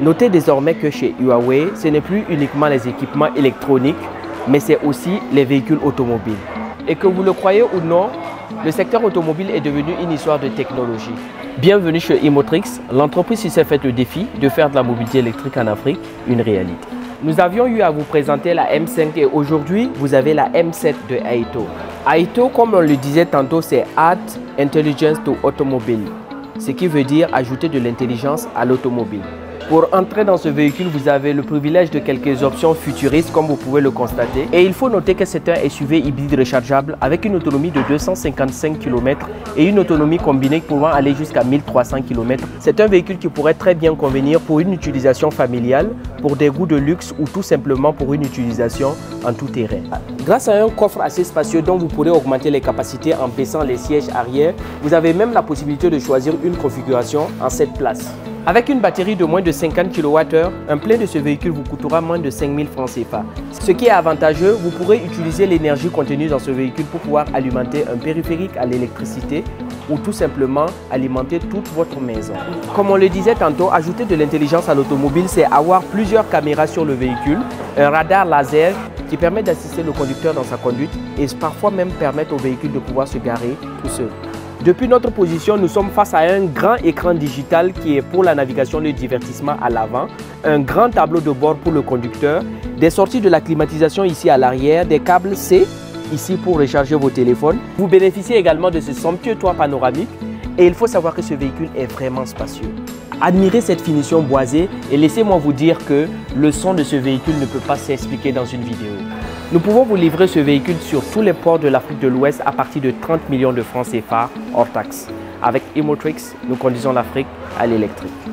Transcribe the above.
Notez désormais que chez Huawei, ce n'est plus uniquement les équipements électroniques, mais c'est aussi les véhicules automobiles. Et que vous le croyez ou non, le secteur automobile est devenu une histoire de technologie. Bienvenue chez Imotrix, l'entreprise qui s'est fait le défi de faire de la mobilité électrique en Afrique une réalité. Nous avions eu à vous présenter la M5 et aujourd'hui, vous avez la M7 de Aito. Aito, comme on le disait tantôt, c'est Add Intelligence to Automobile, ce qui veut dire ajouter de l'intelligence à l'automobile. Pour entrer dans ce véhicule, vous avez le privilège de quelques options futuristes comme vous pouvez le constater. Et il faut noter que c'est un SUV hybride rechargeable avec une autonomie de 255 km et une autonomie combinée pouvant aller jusqu'à 1300 km. C'est un véhicule qui pourrait très bien convenir pour une utilisation familiale, pour des goûts de luxe ou tout simplement pour une utilisation en tout terrain. Grâce à un coffre assez spacieux dont vous pourrez augmenter les capacités en baissant les sièges arrière, vous avez même la possibilité de choisir une configuration en 7 places. Avec une batterie de moins de 50 kWh, un plein de ce véhicule vous coûtera moins de 5 000 francs CFA. Ce qui est avantageux, vous pourrez utiliser l'énergie contenue dans ce véhicule pour pouvoir alimenter un périphérique à l'électricité ou tout simplement alimenter toute votre maison. Comme on le disait tantôt, ajouter de l'intelligence à l'automobile, c'est avoir plusieurs caméras sur le véhicule, un radar laser qui permet d'assister le conducteur dans sa conduite et parfois même permettre au véhicule de pouvoir se garer tout seul. Depuis notre position, nous sommes face à un grand écran digital qui est pour la navigation et le divertissement à l'avant, un grand tableau de bord pour le conducteur, des sorties de la climatisation ici à l'arrière, des câbles C ici pour recharger vos téléphones. Vous bénéficiez également de ce somptueux toit panoramique et il faut savoir que ce véhicule est vraiment spacieux. Admirez cette finition boisée et laissez-moi vous dire que le son de ce véhicule ne peut pas s'expliquer dans une vidéo. Nous pouvons vous livrer ce véhicule sur tous les ports de l'Afrique de l'Ouest à partir de 30 millions de francs CFA hors taxes. Avec Imotrix, nous conduisons l'Afrique à l'électrique.